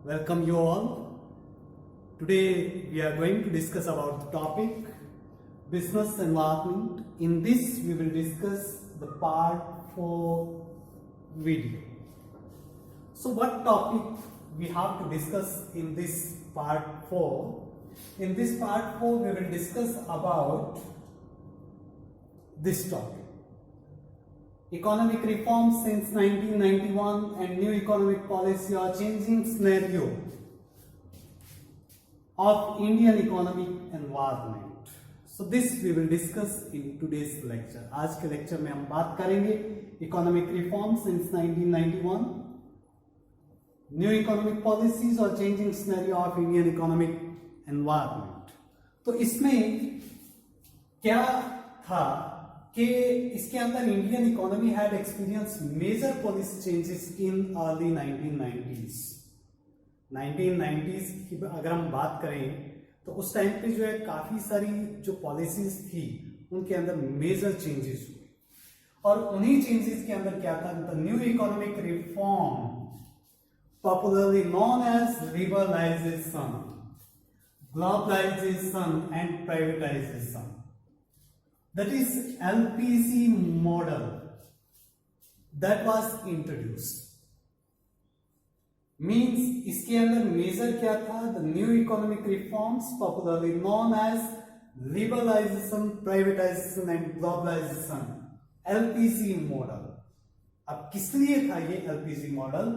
welcome you all. Today we are going to discuss about the topic business environment. In this we will discuss the part 4 video. So what topic we have to discuss in this part 4? In this part 4 we will discuss about this topic. Economic reforms since 1991 and new economic policy or changing scenario of Indian economic environment. So this we will discuss in today's lecture. आज के lecture में हम बात करेंगे economic reforms since 1991, new economic policies और changing scenario of Indian economic environment. तो इसमें क्या था कि इसके अंदर Indian economy had experience major policy changes in early 1990s की अगर हम बात करें तो उस टाइम पे जो है काफी सारी जो पॉलिसीज थी उनके अंदर मेजर चेंजेस हुए और उन्हीं चेंजेस के अंदर क्या था, the new economic reform popularly known as liberalisation, globalisation and privatisation, that is LPC model that was introduced. Means इसके अंदर मेजर क्या था, the new economic reforms popularly known as liberalization, privatization and globalization, LPC model. अब किस लिए था ये LPC model,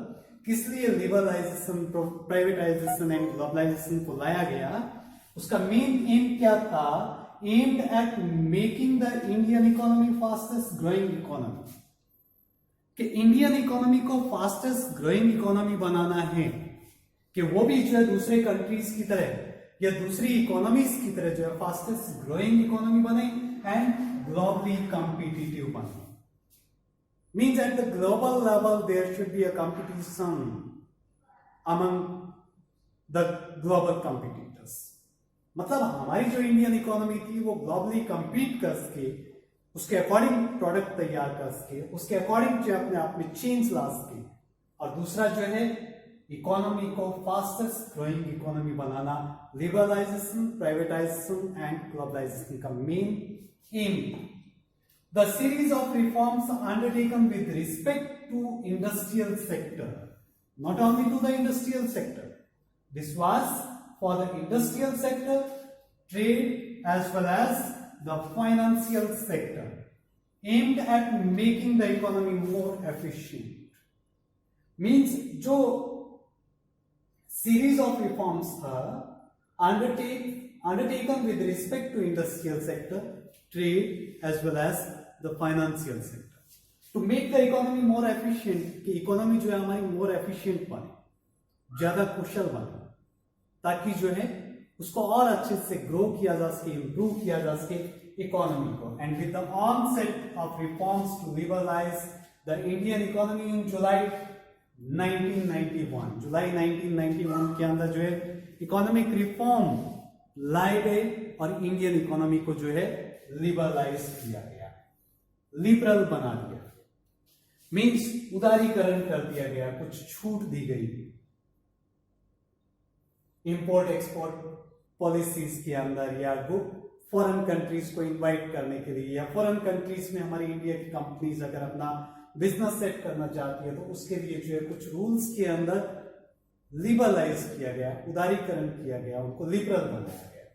किस लिए लिबरलाइजेशन, प्राइवेटाइजेशन एंड ग्लोबलाइजेशन को लाया गया, उसका मेन एम क्या था, aimed at making the Indian economy fastest growing economy. कि इंडियन इकोनॉमी को फास्टेस्ट ग्रोइंग इकोनॉमी बनाना है कि वो भी जो है दूसरे कंट्रीज की तरह या दूसरी इकोनॉमीज की तरह जो है फास्टेस्ट ग्रोइंग इकोनॉमी बने एंड ग्लोबली कॉम्पिटिटिव बने. Means at the global level there should be a competition among the global competitors. मतलब हमारी जो इंडियन इकोनॉमी थी वो ग्लोबली कंपीट कर सके, उसके अकॉर्डिंग प्रोडक्ट तैयार कर सके, उसके अकॉर्डिंग जो अपने आप में चेंज ला सके. और दूसरा जो है इकोनॉमी को फास्टेस्ट ग्रोइंग इकोनॉमी बनाना, लिबरलाइजेशन, प्राइवेटाइजेशन एंड ग्लोबलाइजेशन का main aim. The series of reforms undertaken with respect to industrial sector, not only to the industrial sector, this was for the industrial sector, trade as well as the financial sector, aimed at making the economy more efficient. Means जो series of reforms are undertaken with respect to industrial sector, trade as well as the financial sector, to make the economy more efficient. कि economy जो है हमारी more efficient बने, ज्यादा कुशल बने, ताकि जो है उसको और अच्छे से ग्रो किया जा सके, इंप्रूव किया जा सके इकोनॉमी को. And with the onset of reforms to liberalize the Indian economy in July 1991 के अंदर जो है इकोनॉमिक रिफॉर्म लाए गए और इंडियन इकोनॉमी को जो है लिबरलाइज किया गया, लिबरल बना दिया. मींस उदारीकरण कर दिया गया, कुछ छूट दी गई इंपोर्ट एक्सपोर्ट पॉलिसीज के अंदर, या फॉरेन कंट्रीज को इनवाइट करने के लिए, या फॉरेन कंट्रीज में हमारी इंडिया की कंपनीज अगर अपना बिजनेस सेट करना चाहती है तो उसके लिए जो है कुछ रूल्स के अंदर लिबरलाइज किया गया, उदारीकरण किया गया, उनको लिबरल बनाया गया.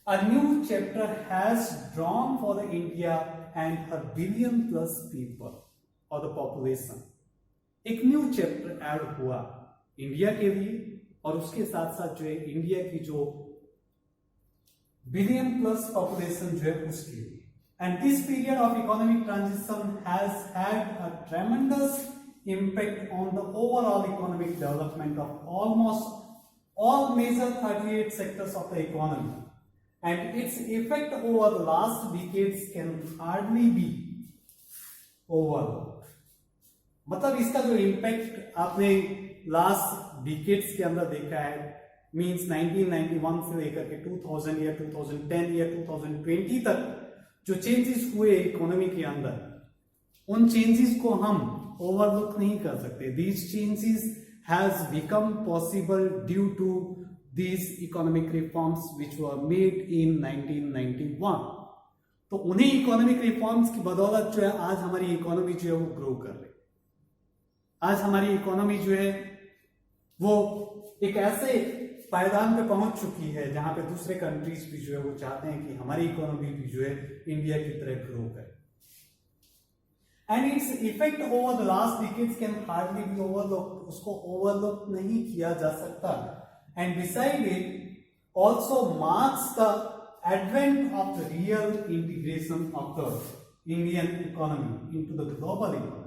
A new chapter has drawn for the India and her billion plus people और द पॉपुलेशन. एक न्यू चैप्टर ऐड हुआ इंडिया के लिए और उसके साथ साथ जो है इंडिया की जो बिलियन प्लस पॉपुलेशन जो है उसके लिए. And this period of economic transition has had a tremendous impact on the overall economic development of almost all major 38 sectors of the economy, and its effect over the last decades can hardly be overlooked. मतलब इसका जो impact आपने last decades के अंदर देखा है, means 1991 से लेकर के 2000 या 2010 या 2020 तक जो चेंजेस हुए इकोनॉमी के अंदर, उन चेंजेस को हम ओवरलुक नहीं कर सकते. These changes has become possible due to these economic reforms which were made in 1991. तो उन्हीं इकोनॉमिक रिफॉर्म्स की बदौलत जो है आज हमारी इकोनॉमी जो है वो ग्रो कर रही है। आज हमारी इकोनॉमी जो है वो एक ऐसे पायदान पे पहुंच चुकी है जहां पे दूसरे कंट्रीज भी जो है वो चाहते हैं कि हमारी इकोनॉमी भी जो है इंडिया की तरह ग्रो करे। And its effect over the last decades can hardly be overlooked, उसको ओवरलुक नहीं किया जा सकता। And beside it also marks the advent of the real integration of the Indian economy into the global economy.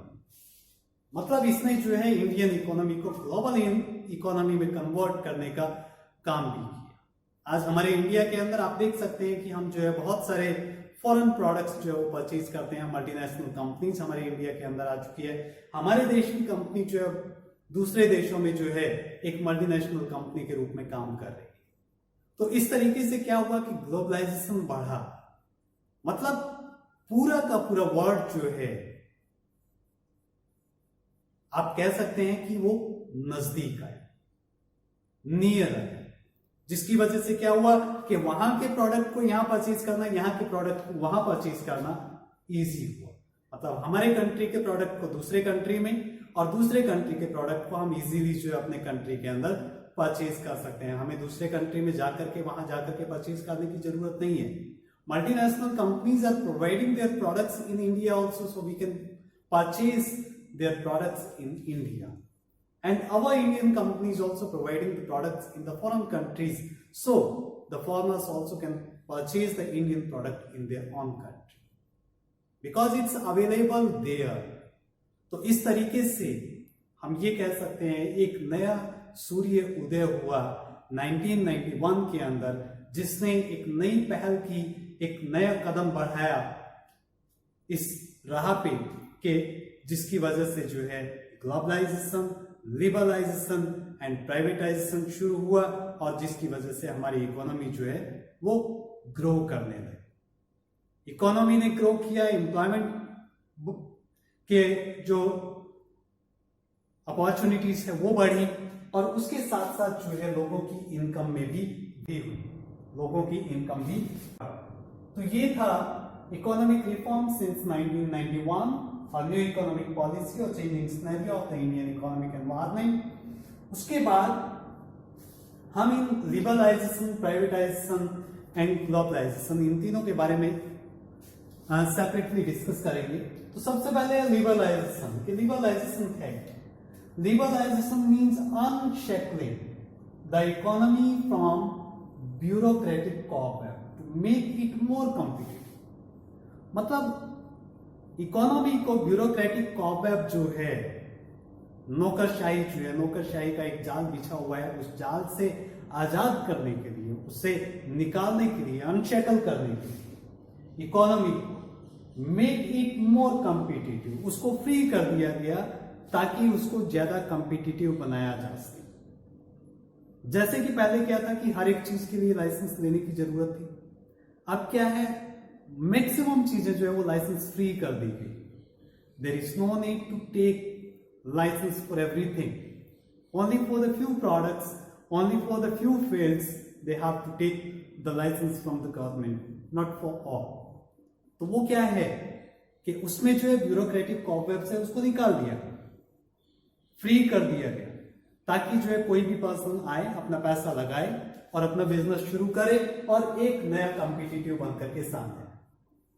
मतलब इसने जो है Indian economy को ग्लोबल इकोनॉमी में कन्वर्ट करने का काम भी किया। आज हमारे इंडिया के अंदर आप देख सकते हैं कि हम जो है बहुत सारे फॉरेन प्रोडक्ट्स जो है वो परचेज करते हैं। मल्टीनेशनल कंपनीज हमारे इंडिया के अंदर आ चुकी है। हमारे देश की कंपनी जो है दूसरे देशों में जो है एक मल्टीनेशनल कंपनी के रूप में काम कर रही है। तो इस तरीके से क्या हुआ कि ग्लोबलाइजेशन बढ़ा, मतलब पूरा का पूरा वर्ल्ड जो है आप कह सकते हैं कि वो नजदीक आए, नियर आए, जिसकी वजह से क्या हुआ कि वहां के प्रोडक्ट को यहां परचेज करना, यहां के प्रोडक्ट को वहां परचेज करना इजी हुआ। मतलब हमारे कंट्री के प्रोडक्ट को दूसरे कंट्री में और दूसरे कंट्री के प्रोडक्ट को हम इजीली जो है अपने कंट्री के अंदर परचेज कर सकते हैं। हमें दूसरे कंट्री में जाकर के वहां जाकर के परचेज करने की जरूरत नहीं है। Multinational companies are providing their products in India also, so we can purchase their products in India, and our Indian companies also providing the products in the foreign countries, so the foreigners also can purchase the Indian product in their own country because it's available there. तो इस तरीके से हम ये कह सकते हैं एक नया सूर्य उदय हुआ 1991 के अंदर, जिसने एक नई पहल की, एक नया कदम बढ़ाया इस राह पे के जिसकी वजह से जो है ग्लोबलाइजेशन, लिबरलाइजेशन एंड प्राइवेटाइजेशन शुरू हुआ और जिसकी वजह से हमारी इकोनॉमी जो है वो ग्रो करने लगी। इकोनॉमी ने ग्रो किया, एम्प्लॉयमेंट के जो अपॉर्चुनिटीज है वो बढ़ी और उसके साथ साथ जो है लोगों की इनकम में भी हुई, लोगों की इनकम भी। तो ये था इकोनॉमिक रिफॉर्म सिंस 1991 और न्यू इकोनॉमिक पॉलिसी और changing scenario of the Indian economic environment. उसके बाद हम इन लिबरलाइजेशन, प्राइवेटाइजेशन एंड ग्लोबलाइजेशन, इन तीनों के बारे में सेपरेटली डिस्कस करेंगे। तो सबसे पहले लिबरलाइजेशन। लिबरलाइजेशन क्या है? Liberalization means unshackling the economy from bureaucratic corporate to make it more competitive. मतलब इकोनॉमी को ब्यूरोक्रेटिक कॉबवेब जो है, नौकरशाही जो है, नौकरशाही का एक जाल बिछा हुआ है, उस जाल से आजाद करने के लिए, उससे निकालने के लिए, अनशेकल करने के लिए इकोनॉमी को मेक इट मोर कॉम्पिटिटिव, उसको फ्री कर दिया गया ताकि उसको ज्यादा कॉम्पिटिटिव बनाया जा सके। जैसे कि पहले क्या था कि हर एक चीज के लिए लाइसेंस लेने की जरूरत थी, अब क्या है मैक्सिमम चीजें जो है वो लाइसेंस फ्री कर दी गई। There is no need to take licence for everything, only for the few products, only for the few fields they have to take the licence from the government, not for all. तो वो क्या है कि उसमें जो है bureaucratic cobwebs है उसको निकाल दिया, फ्री कर दिया गया, ताकि जो है कोई भी पर्सन आए, अपना पैसा लगाए और अपना बिजनेस शुरू करे और एक नया कॉम्पिटिटिव बनकर के सामने।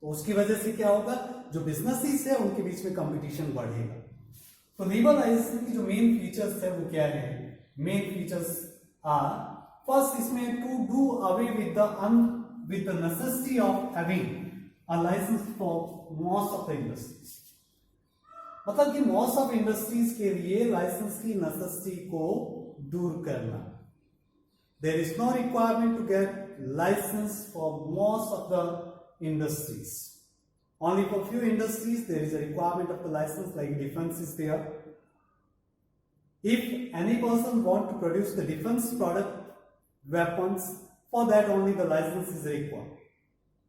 तो उसकी वजह से क्या होगा, जो बिजनेसेस है उनके बीच में कंपटीशन बढ़ेगा। तो लिबरलाइजेशन की जो मेन फीचर्स है वो क्या है? मेन फीचर्स आर, फर्स्ट इसमें to do away with the necessity of having a licence for most of the industries. मतलब कि मोस्ट ऑफ इंडस्ट्रीज के लिए लाइसेंस की नेसेसिटी को दूर करना। There is no requirement to get license for most of the industries. Only for few industries there is a requirement of the license, like defense is there. If any person want to produce the defense product, weapons, for that only the license is required.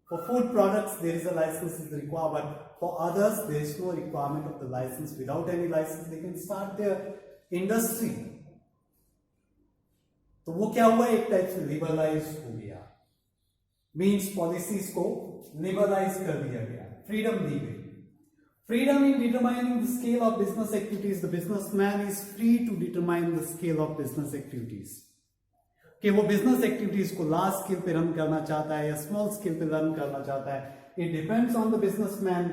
For food products there is a license is required, but for others there is no requirement of the license. Without any license they can start their industry तो वो क्या हुआ, एक type से liberalise हो गया, means policies को liberalise कर दिया गया, फ्रीडम दी गई। Freedom in determining the scale of business activities. The businessman is free to determine the scale of business activities. कि वो बिजनेस एक्टिविटीज को लार्ज स्केल पे रन करना चाहता है या स्मॉल स्केल पे रन करना चाहता है, it depends on the businessman,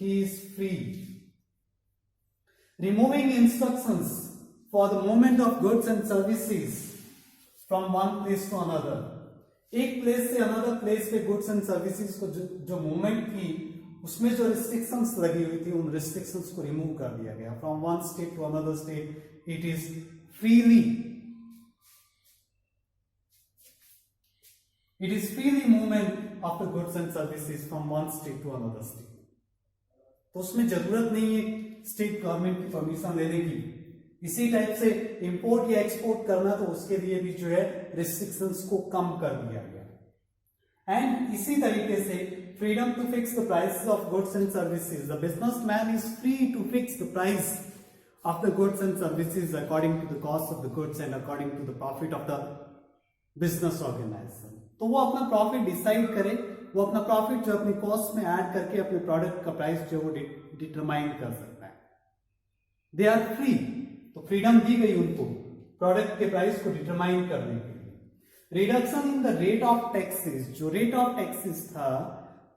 he is free. Removing instructions for the movement of goods and services from one place to another, एक प्लेस से अनदर प्लेस पे गुड्स एंड सर्विसेज को जो movement थी उसमें जो रिस्ट्रिक्शंस लगी हुई थी, उन रिस्ट्रिक्शंस को रिमूव कर दिया गया। From one state to another state it is freely movement of the goods and services from one state to another state. तो उसमें जरूरत नहीं है स्टेट गवर्नमेंट की परमिशन लेने की। इसी टाइप से इंपोर्ट या एक्सपोर्ट करना, तो उसके लिए भी जो है रिस्ट्रिक्शंस को कम कर दिया गया। एंड इसी तरीके से freedom to fix the prices of goods and services. The businessman is free to fix the price of the goods and services according to the cost of the goods and according to the profit of the business organization. तो वो अपना profit decide करे, वो अपना profit जो अपनी cost में add करके अपने प्रोडक्ट का प्राइस जो वो डिटरमाइन कर सकता है। दे आर फ्री, तो फ्रीडम दी गई उनको प्रोडक्ट के प्राइस को डिटरमाइन करने के लिए। Reduction in the rate of taxes, जो रेट ऑफ टैक्सेस था,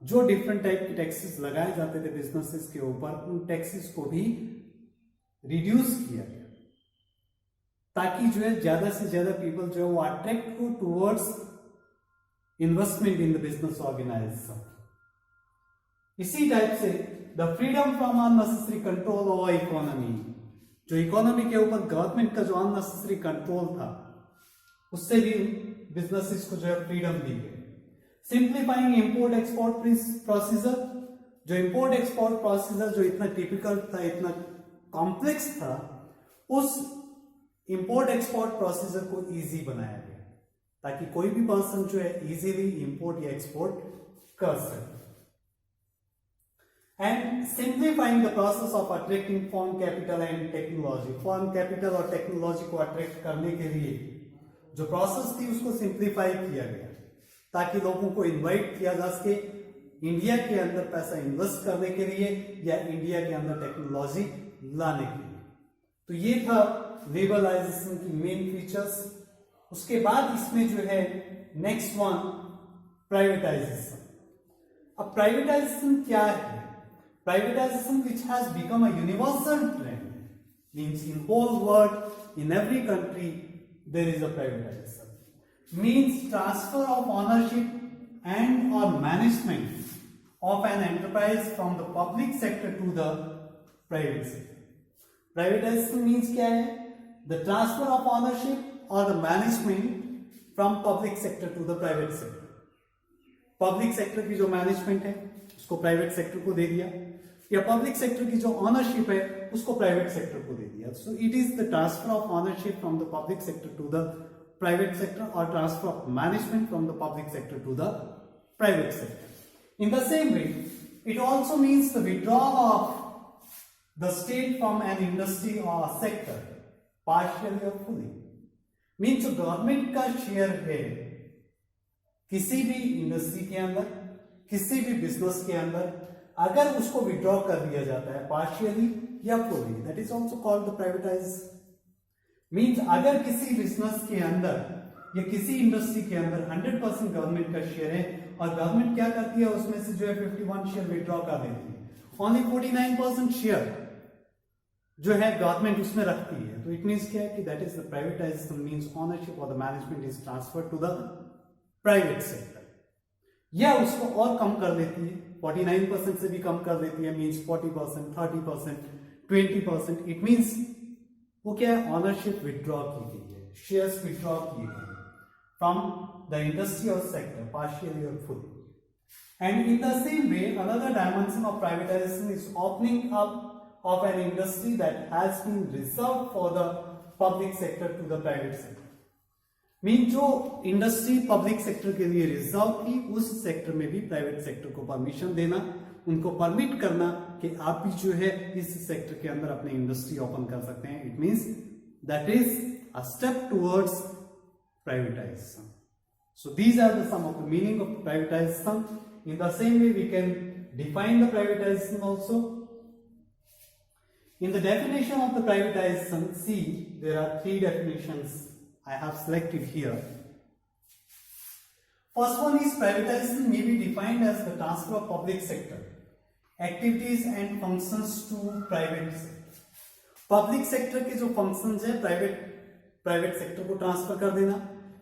जो डिफरेंट टाइप के टैक्सेस लगाए जाते थे बिजनेसेस के ऊपर, उन टैक्सेस को भी रिड्यूस किया गया ताकि जो है ज्यादा से ज्यादा पीपल जो है वो अट्रैक्ट हो towards investment in the business organization. इसी टाइप से the freedom from unnecessary control over economy, जो इकोनॉमी के ऊपर गवर्नमेंट का जो अननेसेसरी कंट्रोल था, उससे भी बिजनेसेस को जो है फ्रीडम दी गई। सिंप्लीफाइंग इंपोर्ट एक्सपोर्ट प्रोसीजर, जो इंपोर्ट एक्सपोर्ट प्रोसीजर जो इतना टिपिकल था, इतना कॉम्प्लेक्स था, उस इंपोर्ट एक्सपोर्ट प्रोसीजर को इजी बनाया गया ताकि कोई भी पर्सन जो है इजीली इंपोर्ट या एक्सपोर्ट कर सके। And simplifying the process of attracting foreign capital and technology, foreign capital और टेक्नोलॉजी को अट्रैक्ट करने के लिए जो प्रोसेस थी उसको सिंप्लीफाई किया गया ताकि लोगों को इनवाइट किया जा सके इंडिया के अंदर पैसा इन्वेस्ट करने के लिए या इंडिया के अंदर टेक्नोलॉजी लाने के लिए। तो ये था लिबरलाइजेशन की मेन फीचर्स। उसके बाद इसमें जो है नेक्स्ट वन प्राइवेटाइजेशन। अब प्राइवेटाइजेशन क्या है? Privatization which has become a universal trend, means in whole world, in every country there is a privatization. Means transfer of ownership and or management of an enterprise from the public sector to the private sector. Privatization means क्या है? The transfer of ownership or the management from public sector to the private sector. Public sector की जो management है उसको private sector को दे दिया, या पब्लिक सेक्टर की जो ऑनरशिप है उसको प्राइवेट सेक्टर को दे दिया। So it is the transfer of ownership from the public sector to the private sector or transfer of management from the public sector to the private sector. In the same way, it also means the withdrawal of the state from an industry or a sector, partially or fully. Means जो government का share है किसी भी industry के अंदर, किसी भी business के अंदर, अगर उसको विड्रॉ कर दिया जाता है पार्शियली या fully, that is also called the privatise. Means अगर किसी बिजनेस के अंदर या किसी इंडस्ट्री के अंदर 100% गवर्नमेंट का शेयर है और गवर्नमेंट क्या करती है, उसमें से जो है 51 शेयर विड्रॉ कर देती है, ओनली 49% शेयर जो है गवर्नमेंट उसमें रखती है। तो इट मीन्स क्या है कि that is the privatization, means ownership और the management is transfer to the private sector, या उसको और कम कर देती है, 49% से भी कम कर देती है, मीन्स 40%, 30%, 20%। इट मीन्स वो क्या है, ऑनरशिप विड्रॉ की गई है, शेयर्स विड्रॉ किए गए फ्रॉम द इंडस्ट्री और सेक्टर पार्शियली और fully. And in the same way another dimension of privatization is opening up of an industry that has been reserved for the public sector to the private sector. Mean जो industry public sector के लिए reserve थी, उस sector में भी private sector को permission देना, उनको परमिट करना कि आप भी जो है इस सेक्टर के अंदर अपनी इंडस्ट्री ओपन कर सकते हैं। It means that is a step towards privatization. So these are the some of the meaning of privatization. In the same way, we can define the privatization also. In the definition of the privatization, see, there are three definitions I have selected here. First one is privatization may be defined as the transfer of public sector activities and functions to private sector. Public sector के जो functions है private sector को transfer कर देना,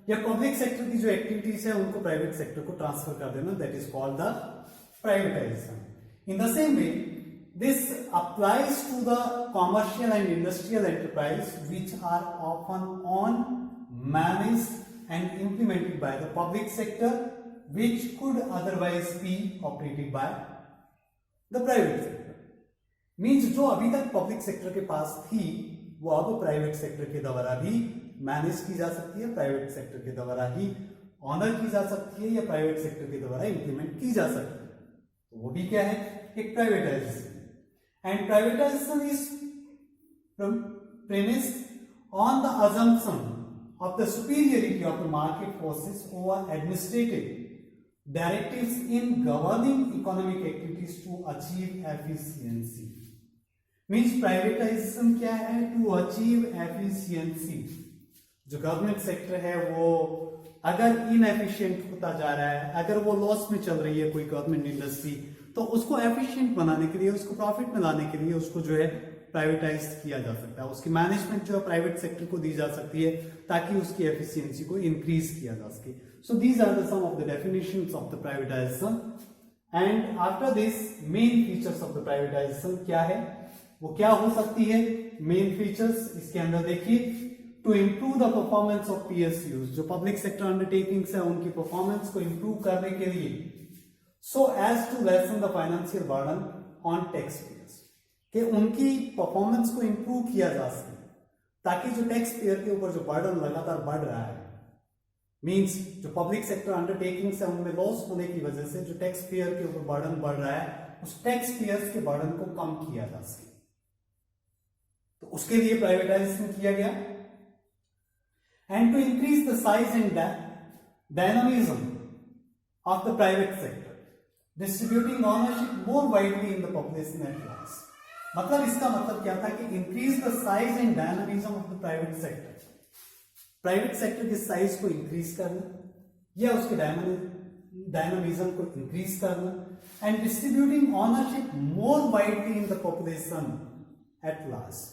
या public sector की जो activities है उनको प्राइवेट सेक्टर को ट्रांसफर कर देना, that is called the privatisation. In the same way this applies to the commercial and industrial enterprise which are often owned, managed and implemented by the public sector which could otherwise be operated by the private sector. Means जो अभी तक public sector के पास थी वो अब private sector के द्वारा भी मैनेज की जा सकती है, प्राइवेट सेक्टर के द्वारा ही ऑनर की जा सकती है, या प्राइवेट सेक्टर के द्वारा इंप्लीमेंट की जा सकती है. तो वो भी क्या है, एक privatisation. And privatization is premised on the assumption of the superiority of the market forces over administrative directives in governing economic activities to achieve efficiency. Means privatization क्या है, to achieve efficiency. जो गवर्नमेंट सेक्टर है वो अगर inefficient होता जा रहा है, अगर वो लॉस में चल रही है कोई गवर्नमेंट इंडस्ट्री, तो उसको एफिशिएंट बनाने के लिए, उसको प्रॉफिट में लाने के लिए उसको जो है प्राइवेटाइज किया जा सकता है. उसकी मैनेजमेंट जो है प्राइवेट सेक्टर को दी जा सकती है ताकि उसकी एफिशिएंसी को इंक्रीज किया जा सके. So these are the some of the definitions of the privatization. And after this main features of the privatization क्या है, वो क्या हो सकती है. मेन फीचर्स इसके अंदर देखिए, to improve the performance of PSUs, जो पब्लिक सेक्टर अंडरटेकिंग्स है उनकी परफॉर्मेंस को इंप्रूव करने के लिए, so as to lessen the financial burden on taxpayers, कि उनकी परफॉर्मेंस को इंप्रूव किया जा सके ताकि जो टैक्स पेयर के ऊपर जो बर्डन लगातार बढ़ रहा है, मींस जो पब्लिक सेक्टर अंडरटेकिंग्स है उनमें लॉस होने की वजह से जो टैक्स पेयर के ऊपर बर्डन बढ़ रहा है, उस टैक्स पेयर्स के बर्डन को कम किया जा सके. तो उसके लिए प्राइवेटाइजेशन किया गया. And to increase the size and dynamism of the private sector, distributing ownership more widely in the population at large. मतलब इसका मतलब क्या था कि increase the size and dynamism of the private sector. Private sector के size को increase करना या उसके डायनामिज्म को इंक्रीज करना, and distributing ownership more widely in the population at large,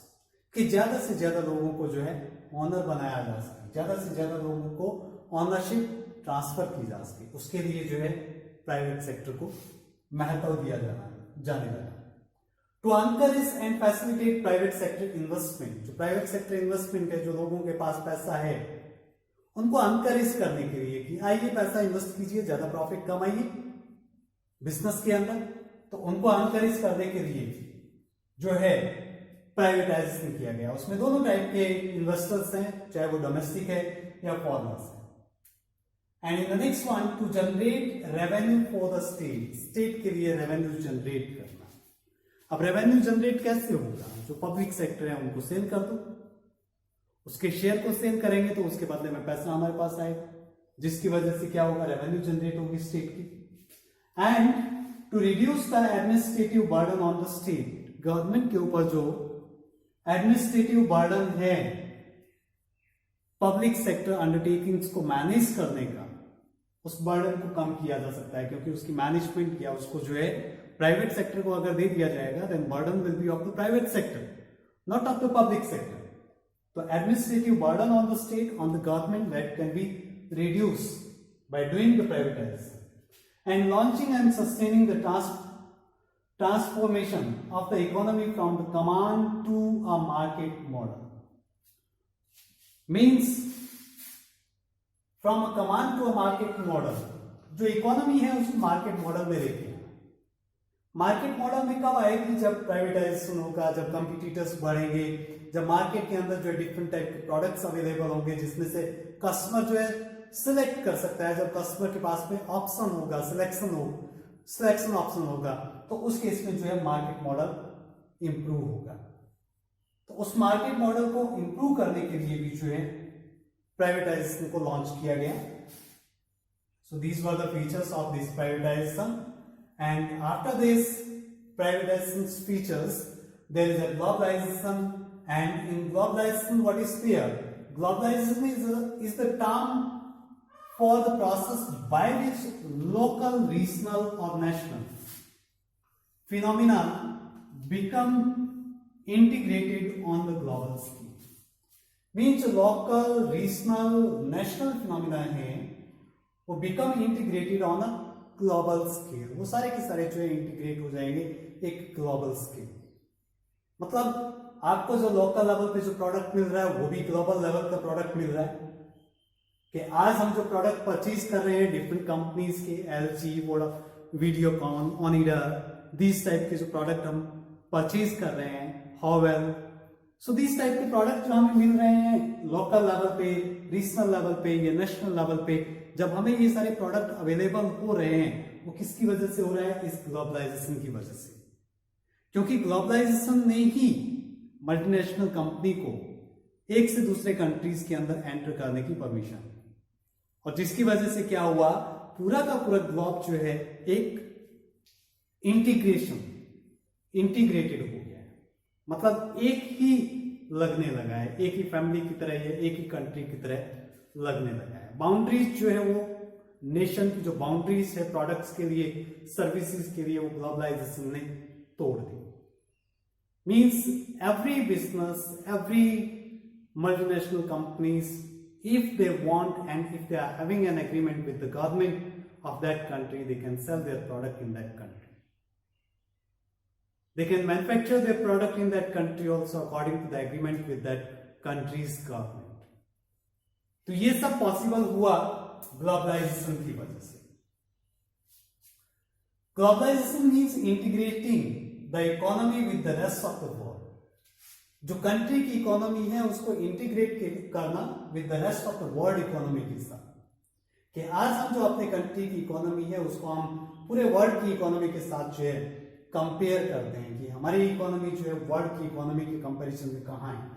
कि ज्यादा से ज्यादा लोगों को जो है ऑनर बनाया जा सके, ज्यादा से ज्यादा लोगों को ऑनरशिप ट्रांसफर की जा सके. उसके लिए जो है प्राइवेट सेक्टर को महत्व दिया जाने लगा. To encourage and facilitate private sector investment, जो प्राइवेट सेक्टर इन्वेस्टमेंट है, जो लोगों के पास पैसा है उनको एनकरेज करने के लिए कि आइए पैसा इन्वेस्ट कीजिए, ज्यादा प्रॉफिट कमाइए बिजनेस के अंदर, तो उनको एनकरेज करने के लिए जो है प्राइवेटाइजेशन किया गया. उसमें दोनों टाइप के इन्वेस्टर्स हैं, चाहे वो डोमेस्टिक है या फॉरेनर्स है. And in the next one, to generate revenue for the state, state के लिए रेवेन्यू जनरेट करना. अब रेवेन्यू जनरेट कैसे होगा, जो पब्लिक सेक्टर है उनको सेल कर दो, उसके शेयर को सेल करेंगे तो उसके बदले में पैसा हमारे पास आएगा, जिसकी वजह से क्या होगा, रेवेन्यू जनरेट होगी स्टेट की. And to reduce the administrative burden on the state, government के ऊपर जो एडमिनिस्ट्रेटिव बर्डन है पब्लिक सेक्टर अंडरटेकिंग्स को मैनेज करने का, उस बर्डन को कम किया जा सकता है, क्योंकि उसकी मैनेजमेंट या उसको जो है प्राइवेट सेक्टर को अगर दे दिया जाएगा, then burden will be of the private sector, not of the public sector. तो administrative burden on the state, on the government, that can be reduce by doing the privatization. And launching and sustaining the transformation of the economy from the command to a market model. Means from a command to a market model, जो economy है उसको market model में लेके आना. Market model में कब आएगी, जब प्राइवेटाइजेशन होगा, जब कंपटीटर्स बढ़ेंगे, जब मार्केट के अंदर जो है डिफरेंट टाइप के प्रोडक्ट्स अवेलेबल होंगे जिसमें से कस्टमर जो है सिलेक्ट कर सकता है. जब कस्टमर के पास में ऑप्शन होगा, सिलेक्शन ऑप्शन होगा, तो उस केस में जो है मार्केट मॉडल इंप्रूव होगा. तो उस मार्केट मॉडल को इंप्रूव करने के लिए भी जो है प्राइवेटाइजेशन को लॉन्च किया गया. So these were the features of this privatization, and after this privatization features there is a globalization, and in globalization what is there? Globalization is the term for the process by which local, regional or national phenomena become integrated on the global scale. Means local, regional, national phenomena है वो become integrated on a global scale. वो सारे के सारे जो है integrate हो जाएंगे एक ग्लोबल स्केल. मतलब आपको जो लोकल लेवल पे जो प्रोडक्ट मिल रहा है वो भी ग्लोबल लेवल का प्रोडक्ट मिल रहा है. कि आज हम जो प्रोडक्ट परचेज कर रहे हैं डिफरेंट कंपनीज के, LG, Videocon, Onida, this type के जो प्रोडक्ट हम परचेज कर रहे हैं, हॉवेल, सो दिस टाइप के प्रोडक्ट जो हमें मिल रहे हैं लोकल लेवल पे, रीजनल लेवल पे या नेशनल लेवल पे, जब हमें ये सारे प्रोडक्ट अवेलेबल हो रहे हैं वो किसकी वजह से हो रहा है? इस ग्लोबलाइजेशन की वजह से. क्योंकि ग्लोबलाइजेशन ने ही मल्टीनेशनल कंपनी को एक से दूसरे कंट्रीज के अंदर एंटर करने की परमिशन, और जिसकी वजह से क्या हुआ, पूरा का पूरा ग्लोब जो है एक इंटीग्रेटेड हो गया है. मतलब एक ही लगने लगा है, एक ही फैमिली की तरह या एक ही कंट्री की तरह लगने लगा है. बाउंड्रीज जो है वो नेशन की जो बाउंड्रीज है प्रोडक्ट्स के लिए, सर्विसेज के लिए, वो ग्लोबलाइजेशन ने तोड़ दी. Means every business, every multinational companies, if they want and if they are having an agreement with the government of that country, they can sell their product in that country. They can manufacture their product in that country also according to the agreement with that country's government. तो ये सब possible हुआ globalisation की वजह से. Globalization means integrating the economy with the rest of the world. जो country की economy है उसको इंटीग्रेट करना with the rest of the world economy के साथ. कि आज हम जो अपने कंट्री की इकोनॉमी है उसको हम पूरे वर्ल्ड की इकोनॉमी के साथ जो है कंपेयर करते हैं कि हमारी इकोनॉमी जो है वर्ल्ड की इकोनॉमी के कंपैरिजन में कहां है.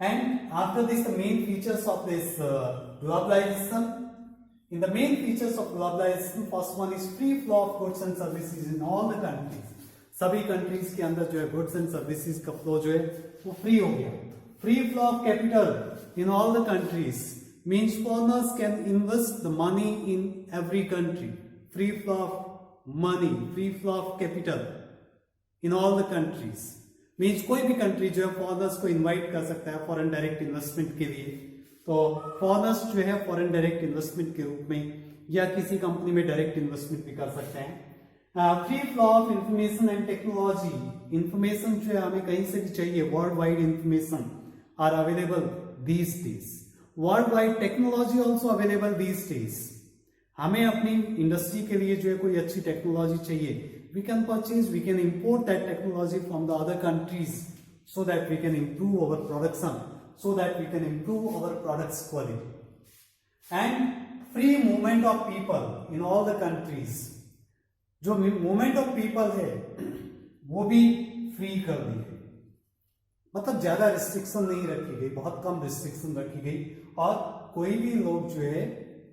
And after this, the main features of this globalization. In the main features of globalization, first one is free flow of goods and services in all the countries. सभी countries के अंदर जो है goods and services का flow जो है वो free हो गया. Free flow of capital in all the countries means foreigners can invest the money in every country. Free flow of money, free flow of capital in all the countries means कोई भी country जो है foreigners को invite कर सकता है foreign direct investment के लिए. तो फॉरेनर्स जो है फॉरेन डायरेक्ट इन्वेस्टमेंट के रूप में या किसी कंपनी में डायरेक्ट इन्वेस्टमेंट भी कर सकते हैं. Free flow of information and technology. Information जो है हमें कहीं से भी चाहिए, world wide information are available these days. World wide technology also available these days. हमें अपनी इंडस्ट्री के लिए जो है कोई अच्छी टेक्नोलॉजी चाहिए, we can purchase, we can import that technology from the other countries so that we can improve our production, so that we can improve our products quality. And free movement of people in all the countries. जो movement of people है वो भी free कर दी गई. मतलब ज्यादा restriction नहीं रखी गई, बहुत कम रिस्ट्रिक्शन रखी गई, और कोई भी लोग जो है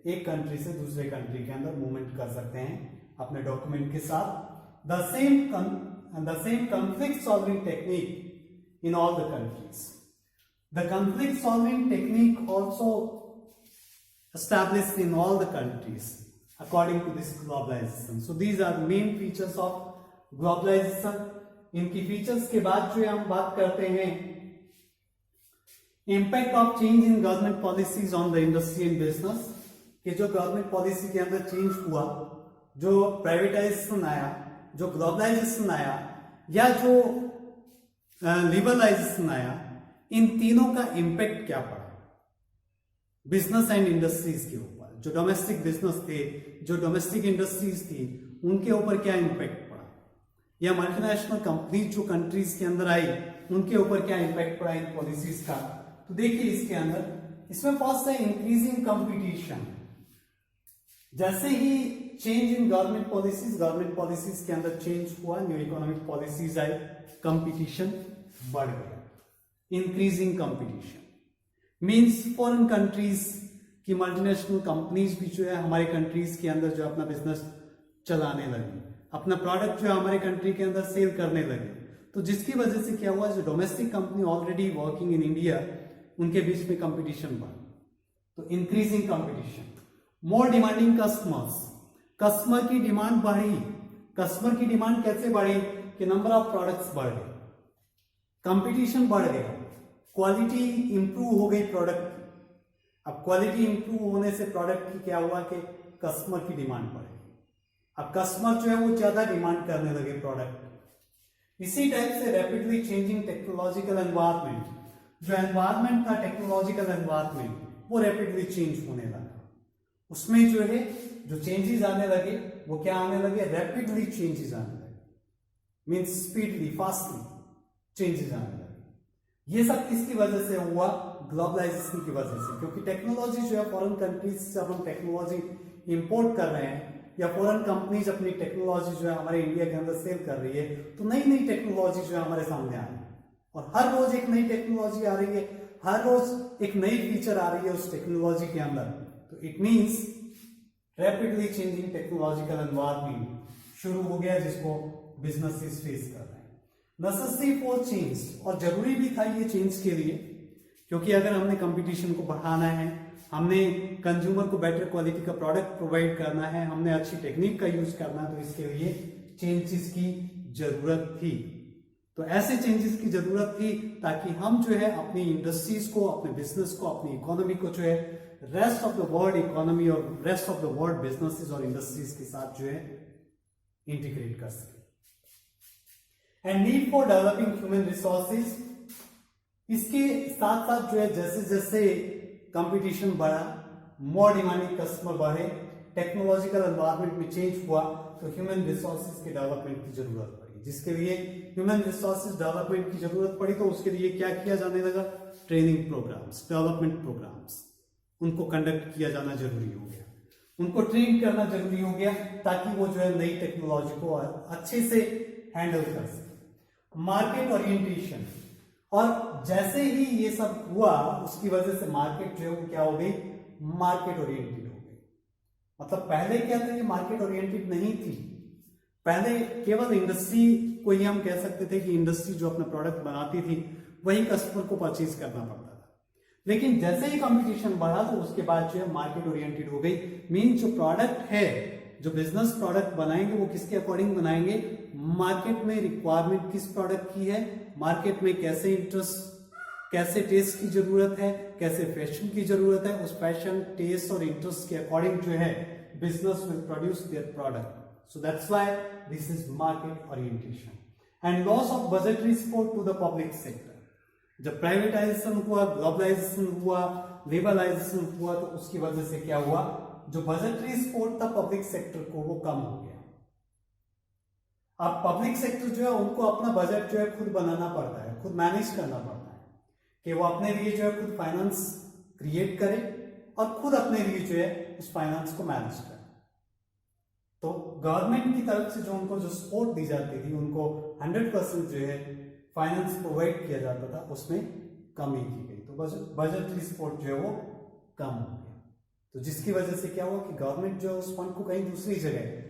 एक कंट्री से दूसरे कंट्री के अंदर मूवमेंट कर सकते हैं अपने डॉक्यूमेंट के साथ. The same conflict solving technique in all the countries. The conflict solving technique also established in all the countries according to this globalization. So these are the main features of globalization. इनकी features के बाद जो हम बात करते हैं impact of change in government policies on the industry and business. कि जो गवर्नमेंट पॉलिसी के अंदर चेंज हुआ, जो प्राइवेटाइजेशन आया, जो ग्लोबलाइजेशन आया या जो लिबरलाइजेशन आया, इन तीनों का इंपैक्ट क्या पड़ा बिजनेस एंड इंडस्ट्रीज के ऊपर. जो डोमेस्टिक बिजनेस थे, जो डोमेस्टिक इंडस्ट्रीज थी, उनके ऊपर क्या इंपैक्ट पड़ा, या मल्टीनेशनल कंपनीज जो कंट्रीज के अंदर आई उनके ऊपर क्या इंपैक्ट पड़ा इन पॉलिसीज का. तो देखिए इसके अंदर, इसमें फर्स्ट है इंक्रीजिंग कंपटीशन. जैसे ही चेंज इन गवर्नमेंट पॉलिसीज के अंदर चेंज हुआ, न्यू इकोनॉमिक पॉलिसीज आई, कंपटीशन बढ़ गया. Increasing competition means foreign countries की मल्टीनेशनल कंपनीज भी जो है हमारे कंट्रीज के अंदर जो अपना बिजनेस चलाने लगी, अपना प्रोडक्ट जो है हमारे कंट्री के अंदर सेल करने लगे। तो जिसकी वजह से क्या हुआ, जो domestic company already working in India उनके बीच में कंपटीशन बढ़ा। तो increasing competition, more demanding customers, customer की डिमांड बढ़ी। कस्टमर की डिमांड कैसे बढ़ी कि नंबर ऑफ प्रोडक्ट्स बढ़ गए, कंपटीशन बढ़ गया, क्वालिटी इंप्रूव हो गई प्रोडक्ट की। अब क्वालिटी इंप्रूव होने से प्रोडक्ट की क्या हुआ कि कस्टमर की डिमांड बढ़ गई। अब कस्टमर जो है वो ज्यादा डिमांड करने लगे प्रोडक्ट। इसी टाइप से रैपिडली चेंजिंग टेक्नोलॉजिकल एनवायरनमेंट, जो एनवायरनमेंट था टेक्नोलॉजिकल एनवायरनमेंट वो रैपिडली चेंज होने लगा। उसमें जो है जो चेंजेस आने लगे वो क्या आने लगे, रैपिडली चेंजेस आने लगे, मीन्स स्पीडली फास्टली चेंजेस आने लगे। ये सब किसकी वजह से हुआ, ग्लोबलाइजेशन की वजह से। क्योंकि टेक्नोलॉजी जो है फॉरेन कंट्रीज से जब हम टेक्नोलॉजी इंपोर्ट कर रहे हैं या फॉरेन कंपनीज अपनी टेक्नोलॉजी जो है हमारे इंडिया के अंदर सेल कर रही है, तो नई नई टेक्नोलॉजी जो है हमारे सामने आ रही है और हर रोज एक नई टेक्नोलॉजी आ रही है, हर रोज एक नई फीचर आ रही है उस टेक्नोलॉजी के अंदर। तो it means rapidly changing technological environment शुरू हो गया जिसको बिजनेसेस फेस कर रहे हैं। नेसेसिटी फॉर चेंज, और जरूरी भी था ये चेंज के लिए, क्योंकि अगर हमने कंपटीशन को बढ़ाना है, हमने कंज्यूमर को बेटर क्वालिटी का प्रोडक्ट प्रोवाइड करना है, हमने अच्छी टेक्निक का यूज करना है, तो इसके लिए चेंजेस की जरूरत थी। तो ऐसे चेंजेस की जरूरत थी ताकि हम जो है अपनी इंडस्ट्रीज को, अपने बिजनेस को, अपनी इकोनॉमी को जो है rest of the world economy और rest of the world businesses और इंडस्ट्रीज के साथ जो है इंटीग्रेट कर सके। And need for developing human resources, इसके साथ साथ जो है जैसे जैसे कंपटीशन बढ़ा, मोर डिमांडिंग कस्टमर बढ़े, टेक्नोलॉजिकल एनवायरनमेंट में चेंज हुआ, तो ह्यूमन रिसोर्सेज के डेवलपमेंट की जरूरत पड़ी। जिसके लिए ह्यूमन रिसोर्सेज डेवलपमेंट की जरूरत पड़ी तो उसके लिए क्या किया जाने लगा, ट्रेनिंग प्रोग्राम्स, डेवलपमेंट प्रोग्राम्स, उनको कंडक्ट किया जाना जरूरी हो गया, उनको ट्रेन करना जरूरी हो गया ताकि वो जो है नई टेक्नोलॉजी को अच्छे से हैंडल कर सके। मार्केट ओरिएंटेशन, और जैसे ही ये सब हुआ उसकी वजह से मार्केट जो है वो क्या हो गई, मार्केट ओरिएंटेड हो गई। मतलब पहले क्या था, ये मार्केट ओरिएंटेड नहीं थी। पहले केवल इंडस्ट्री को ही हम कह सकते थे कि इंडस्ट्री जो अपना प्रोडक्ट बनाती थी वही कस्टमर को परचेज करना पड़ता था। लेकिन जैसे ही कंपटीशन बढ़ा तो उसके बाद जो है मार्केट ओरिएंटेड हो गई। मीन जो प्रोडक्ट है, जो बिजनेस प्रोडक्ट बनाएंगे वो किसके अकॉर्डिंग बनाएंगे, मार्केट में रिक्वायरमेंट किस प्रोडक्ट की है, मार्केट में कैसे इंटरेस्ट, कैसे टेस्ट की जरूरत है, कैसे फैशन की जरूरत है, उस फैशन, टेस्ट और इंटरेस्ट के अकॉर्डिंग जो है business will produce their product. So that's why this is market orientation. And loss of budgetary support to the public sector, जब प्राइवेटाइजेशन हुआ, ग्लोबलाइजेशन हुआ, लिबरलाइजेशन हुआ, तो उसकी वजह से क्या हुआ, जो बजटरी सपोर्ट था पब्लिक सेक्टर को वो कम हो गया। अब पब्लिक सेक्टर जो है उनको अपना बजट जो है खुद बनाना पड़ता है, खुद मैनेज करना पड़ता है कि वो अपने लिए जो है खुद फाइनेंस क्रिएट करे और खुद अपने लिए जो है उस फाइनेंस को मैनेज करे। तो गवर्नमेंट की तरफ से जो उनको जो सपोर्ट दी जाती थी, उनको 100% जो है फाइनेंस प्रोवाइड किया जाता था, उसमें कमी की गई। तो बजटरी सपोर्ट जो है वो कम हो गया। तो जिसकी वजह से क्या हुआ कि गवर्नमेंट जो उस फंड को कहीं दूसरी जगह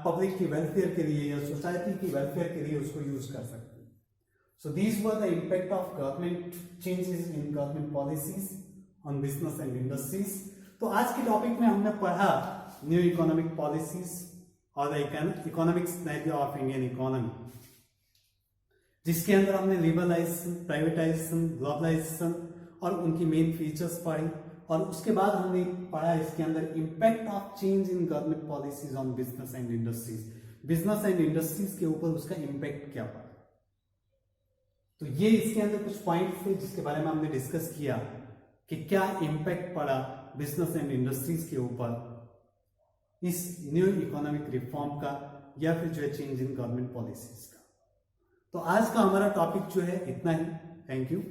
पब्लिक की वेलफेयर के लिए या सोसाइटी की वेलफेयर के लिए उसको यूज कर सकती है। So these were the impact of government changes in government policies on business and industries. तो आज के टॉपिक में हमने पढ़ा न्यू इकोनॉमिक पॉलिसीज और the economic scenario of Indian economy, जिसके अंदर हमने लिबरलाइजेशन, प्राइवेटाइजेशन, ग्लोबलाइजेशन और उनकी मेन फीचर्स पढ़ी। और उसके बाद हमने पढ़ा इसके अंदर impact of change in government policies on business and industries, business and industries के ऊपर उसका इम्पैक्ट क्या पड़ा। तो ये इसके अंदर कुछ पॉइंट थे जिसके बारे में हमने डिस्कस किया कि क्या इम्पैक्ट पड़ा बिजनेस एंड इंडस्ट्रीज के ऊपर इस न्यू इकोनॉमिक रिफॉर्म का या फिर जो है चेंज इन गवर्नमेंट पॉलिसीज का। तो आज का हमारा टॉपिक जो है इतना ही। Thank you.